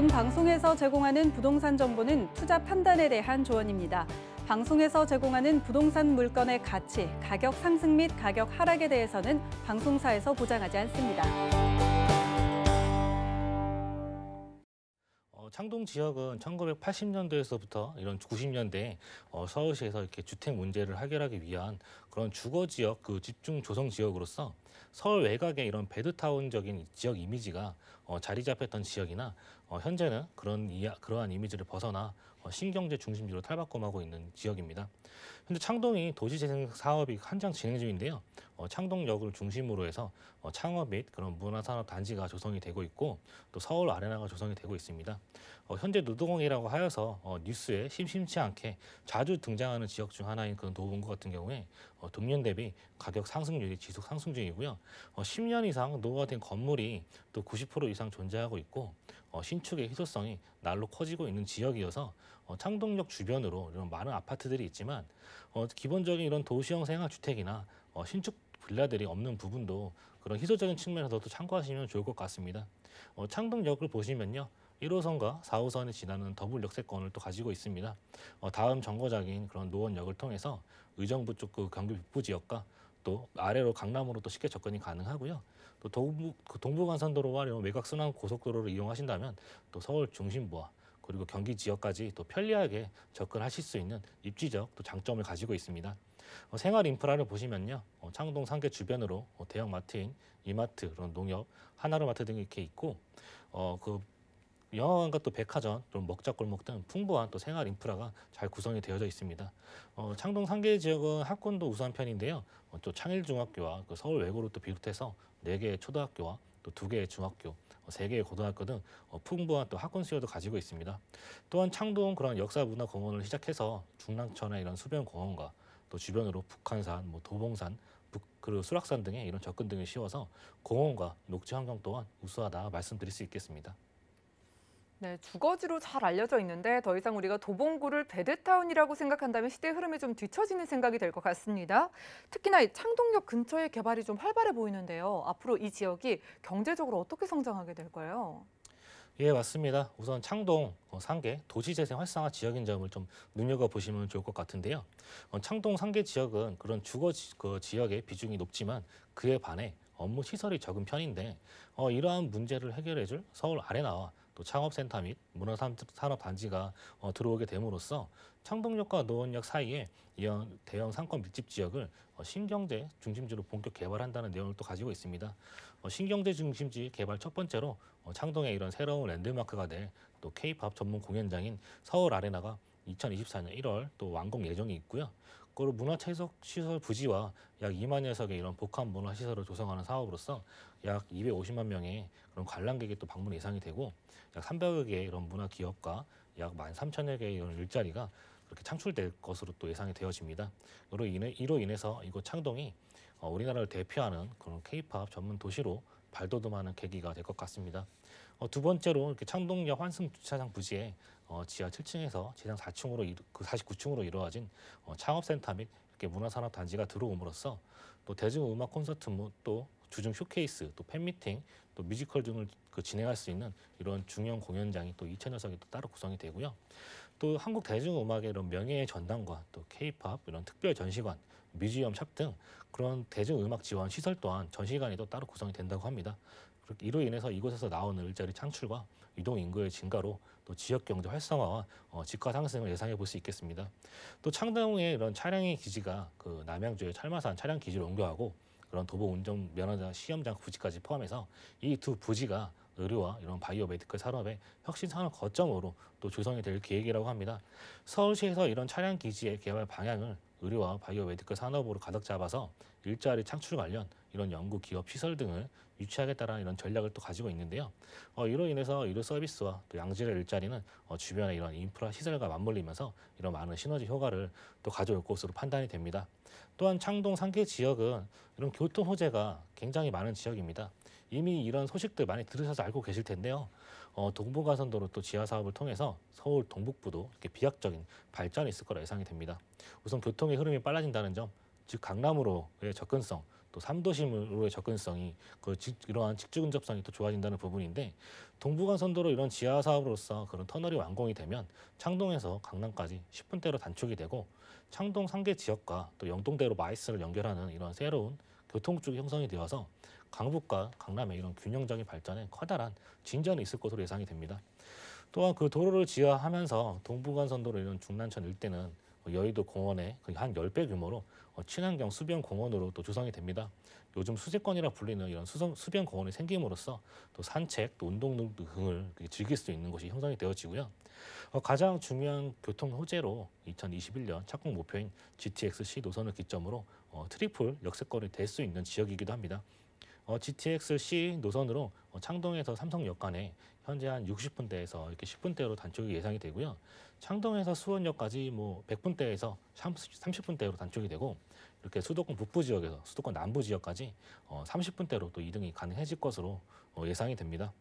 본 방송에서 제공하는 부동산 정보는 투자 판단에 대한 조언입니다. 방송에서 제공하는 부동산 물건의 가치, 가격 상승 및 가격 하락에 대해서는 방송사에서 보장하지 않습니다. 창동 지역은 1980년도에서부터 이런 90년대에 서울시에서 이렇게 주택 문제를 해결하기 위한 그런 주거 지역 집중 조성 지역으로서 서울 외곽의 이런 배드타운적인 지역 이미지가 자리 잡혔던 지역이나 현재는 그러한 이미지를 벗어나 신경제 중심지로 탈바꿈하고 있는 지역입니다. 현재 창동이 도시재생 사업이 한창 진행 중인데요. 창동역을 중심으로 해서 창업 및 그런 문화산업 단지가 조성이 되고 있고 또 서울 아레나가 조성이 되고 있습니다. 현재 노동이라고 하여서 뉴스에 심심치 않게 자주 등장하는 지역 중 하나인 그런 도봉구 같은 경우에 동년 대비 가격 상승률이 지속 상승 중이고요. 10년 이상 노후화된 건물이 또 90% 이상 존재하고 있고 신축의 희소성이 날로 커지고 있는 지역이어서 창동역 주변으로 이런 많은 아파트들이 있지만 기본적인 이런 도시형 생활주택이나 신축 빌라들이 없는 부분도 그런 희소적인 측면에서도 참고하시면 좋을 것 같습니다. 창동역을 보시면요. 1호선과 4호선이 지나는 더블 역세권을 또 가지고 있습니다. 다음 정거장인 그런 노원역을 통해서 의정부 쪽 경기 북부 지역과 또 아래로 강남으로 또 쉽게 접근이 가능하고요. 또 동부간선도로와 외곽순환 고속도로를 이용하신다면 또 서울 중심부와 그리고 경기 지역까지 또 편리하게 접근하실 수 있는 입지적 또 장점을 가지고 있습니다. 생활 인프라를 보시면요. 창동 상계 주변으로 대형 마트인 이마트, 그런 농협, 하나로마트 등이 이렇게 있고 영화관과 또 백화점, 또 먹자골목 등 풍부한 또 생활 인프라가 잘 구성이 되어져 있습니다. 창동 상계 지역은 학군도 우수한 편인데요. 또 창일중학교와 서울 외고를 또 비롯해서 4개의 초등학교와 또 2개의 중학교, 3개의 고등학교 등 풍부한 또 학군 수요도 가지고 있습니다. 또한 창동 그런 역사문화공원을 시작해서 중랑천의 이런 수변공원과 또 주변으로 북한산, 도봉산, 그리고 수락산 등의 이런 접근 등이 쉬워서 공원과 녹지 환경 또한 우수하다 말씀드릴 수 있겠습니다. 네, 주거지로 잘 알려져 있는데 더 이상 우리가 도봉구를 배드타운이라고 생각한다면 시대의 흐름이 좀 뒤처지는 생각이 될 것 같습니다. 특히나 이 창동역 근처의 개발이 좀 활발해 보이는데요. 앞으로 이 지역이 경제적으로 어떻게 성장하게 될까요? 예, 맞습니다. 우선 창동 상계 도시재생 활성화 지역인 점을 좀 눈여겨보시면 좋을 것 같은데요. 창동 상계 지역은 그런 지역의 비중이 높지만 그에 반해 업무 시설이 적은 편인데 이러한 문제를 해결해줄 서울 아레나와 또 창업센터 및 문화산업단지가 들어오게 됨으로써 창동역과 노원역 사이에 이런 대형 상권 밀집 지역을 신경제 중심지로 본격 개발한다는 내용을 또 가지고 있습니다. 신경제 중심지 개발 첫 번째로 창동의 이런 새로운 랜드마크가 될 또 K-팝 전문 공연장인 서울 아레나가 2024년 1월 또 완공 예정이 있고요. 그리고 문화체육시설 부지와 약 2만여 석의 이런 복합 문화시설을 조성하는 사업으로서 약 250만 명의 그런 관람객이 또 방문 예상이 되고 약 300여 개의 이런 문화 기업과 약 13,000여 개의 이런 일자리가 그렇게 창출될 것으로 또 예상이 되어집니다. 이로 인해서 이곳 창동이 우리나라를 대표하는 그런 K-팝 전문 도시로 발돋움하는 계기가 될 것 같습니다. 두 번째로 이렇게 창동역 환승 주차장 부지에 지하 7층에서 지상 49층으로 이루어진 창업센터 및 이렇게 문화산업 단지가 들어옴으로써 또 대중음악 콘서트 또 주중 쇼케이스, 또 팬미팅, 또 뮤지컬 등을 진행할 수 있는 이런 중형 공연장이 또 2,000여 석이 또 따로 구성이 되고요. 또 한국 대중음악의 이런 명예의 전당과 또 K-팝 이런 특별 전시관, 뮤지엄 샵 등 그런 대중음악 지원 시설 또한 전시관이 또 따로 구성이 된다고 합니다. 이로 인해서 이곳에서 나오는 일자리 창출과 유동 인구의 증가로 또 지역 경제 활성화와 집가 상승을 예상해 볼 수 있겠습니다. 또 창동의 이런 차량의 기지가 남양주의 철마산 차량 기지로 옮겨가고 그런 도보 운전 면허자 시험장 부지까지 포함해서 이 두 부지가 의료와 이런 바이오 메디컬 산업의 혁신 산업 거점으로 또 조성이 될 계획이라고 합니다. 서울시에서 이런 차량 기지의 개발 방향을 의료와 바이오 메디컬 산업으로 가득 잡아서 일자리 창출 관련 이런 연구 기업 시설 등을 유치하겠다라는 이런 전략을 또 가지고 있는데요. 이로 인해서 의료 서비스와 또 양질의 일자리는 주변의 이런 인프라 시설과 맞물리면서 이런 많은 시너지 효과를 또 가져올 것으로 판단이 됩니다. 또한 창동 상계 지역은 이런 교통 호재가 굉장히 많은 지역입니다. 이미 이런 소식들 많이 들으셔서 알고 계실 텐데요. 동부간선도로 또 지하 사업을 통해서 서울 동북부도 이렇게 비약적인 발전이 있을 거라 예상이 됩니다. 우선 교통의 흐름이 빨라진다는 점, 즉 강남으로의 접근성, 또 3도심으로의 접근성이 이러한 직주 근접성이 또 좋아진다는 부분인데 동부간선도로 이런 지하 사업으로서 그런 터널이 완공이 되면 창동에서 강남까지 10분대로 단축이 되고 창동 상계 지역과 또 영동대로 마이스를 연결하는 이런 새로운 교통축이 형성이 되어서 강북과 강남의 이런 균형적인 발전에 커다란 진전이 있을 것으로 예상이 됩니다. 또한 그 도로를 지하하면서 동부간선도로 이런 중랑천 일대는 여의도 공원의 한 10배 규모로 친환경 수변 공원으로 또 조성이 됩니다. 요즘 수제권이라 불리는 이런 수변 공원이 생김으로써 또 산책, 또 운동 등을 즐길 수 있는 곳이 형성이 되어지고요. 가장 중요한 교통 호재로 2021년 착공 목표인 GTX-C 노선을 기점으로 트리플 역세권이 될 수 있는 지역이기도 합니다. GTX-C 노선으로 창동에서 삼성역 간에 현재 한 60분대에서 이렇게 10분대로 단축이 예상이 되고요. 창동에서 수원역까지 100분대에서 30분대로 단축이 되고 이렇게 수도권 북부 지역에서 수도권 남부 지역까지 30분대로 또 이동이 가능해질 것으로 예상이 됩니다.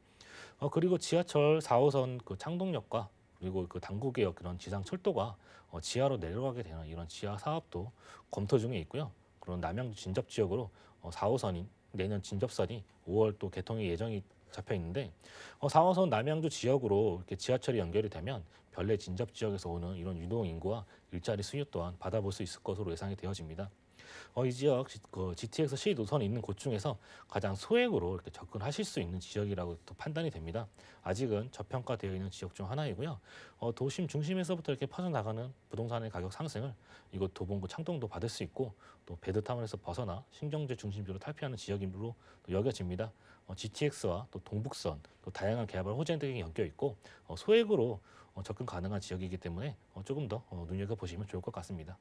그리고 지하철 4호선 그 창동역과 그리고 그 당구개역 그런 지상 철도가 지하로 내려가게 되는 이런 지하 사업도 검토 중에 있고요. 그런 남양주 진접 지역으로 4호선인 내년 진접선이 5월 또 개통이 예정이 잡혀 있는데 4호선 남양주 지역으로 이렇게 지하철이 연결이 되면 별내 진접 지역에서 오는 이런 유동 인구와 일자리 수요 또한 받아볼 수 있을 것으로 예상이 되어집니다. 이 지역 GTX-C 노선이 있는 곳 중에서 가장 소액으로 이렇게 접근하실 수 있는 지역이라고 또 판단이 됩니다. 아직은 저평가되어 있는 지역 중 하나이고요. 도심 중심에서부터 이렇게 퍼져나가는 부동산의 가격 상승을 이곳 도봉구 창동도 받을 수 있고 또 베드타운에서 벗어나 신경제 중심지로 탈피하는 지역으로 여겨집니다. GTX와 또 동북선, 또 다양한 개발 호재 등이 엮여 있고 소액으로 접근 가능한 지역이기 때문에 조금 더 눈여겨보시면 좋을 것 같습니다.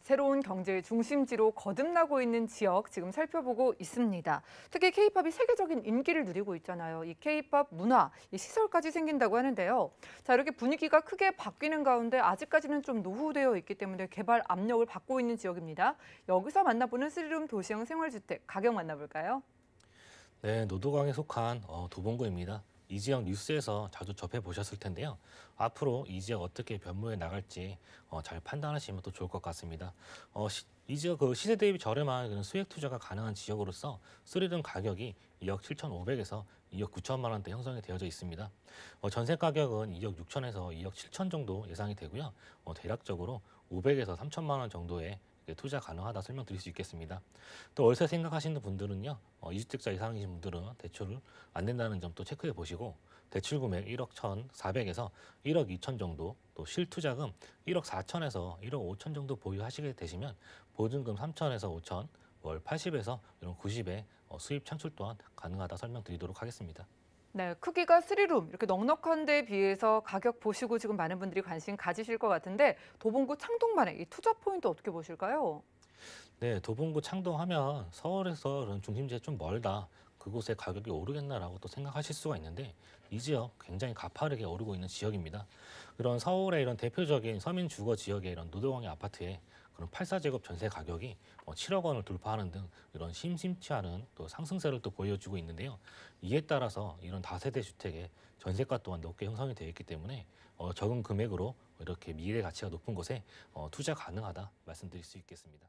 새로운 경제의 중심지로 거듭나고 있는 지역 지금 살펴보고 있습니다. 특히 K-팝이 세계적인 인기를 누리고 있잖아요. 이 K-팝 문화, 이 시설까지 생긴다고 하는데요. 자, 이렇게 분위기가 크게 바뀌는 가운데 아직까지는 좀 노후되어 있기 때문에 개발 압력을 받고 있는 지역입니다. 여기서 만나보는 스리룸 도시형 생활주택 가격 만나볼까요? 네, 노도강에 속한 도봉구입니다. 이 지역 뉴스에서 자주 접해보셨을 텐데요. 앞으로 이 지역 어떻게 변모해 나갈지 잘 판단하시면 또 좋을 것 같습니다. 이 지역 시세 대비 저렴한 그런 수익 투자가 가능한 지역으로서 스리룸 가격이 2억 7,500에서 2억 9천만 원대 형성이 되어져 있습니다. 전세 가격은 2억 6천에서 2억 7천 정도 예상이 되고요. 대략적으로 500에서 3천만 원 정도의 투자 가능하다 설명드릴 수 있겠습니다. 또 월세 생각하시는 분들은요, 2주택자 이상이신 분들은 대출을 안 된다는 점 또 체크해 보시고 대출 금액 1억 1,400에서 1억 2천 정도, 또 실투자금 1억 4천에서 1억 5천 정도 보유하시게 되시면 보증금 3천에서 5천, 월 80에서 이런 90에 수입 창출 또한 가능하다 설명드리도록 하겠습니다. 네, 크기가 3룸 이렇게 넉넉한 데에 비해서 가격 보시고 지금 많은 분들이 관심 가지실 것 같은데 도봉구 창동만의 이 투자 포인트 어떻게 보실까요? 네, 도봉구 창동하면 서울에서 그런 중심지에 좀 멀다. 그곳에 가격이 오르겠나라고 또 생각하실 수가 있는데 이 지역 굉장히 가파르게 오르고 있는 지역입니다. 그런 서울의 이런 대표적인 서민 주거 지역의 이런 노도강의 아파트에 그런 8사제곱 전세 가격이 7억 원을 돌파하는 등 이런 심심치 않은 또 상승세를 또 보여주고 있는데요. 이에 따라서 이런 다세대 주택의 전세가 또한 높게 형성이 되어 있기 때문에 적은 금액으로 이렇게 미래 가치가 높은 곳에 투자 가능하다 말씀드릴 수 있겠습니다.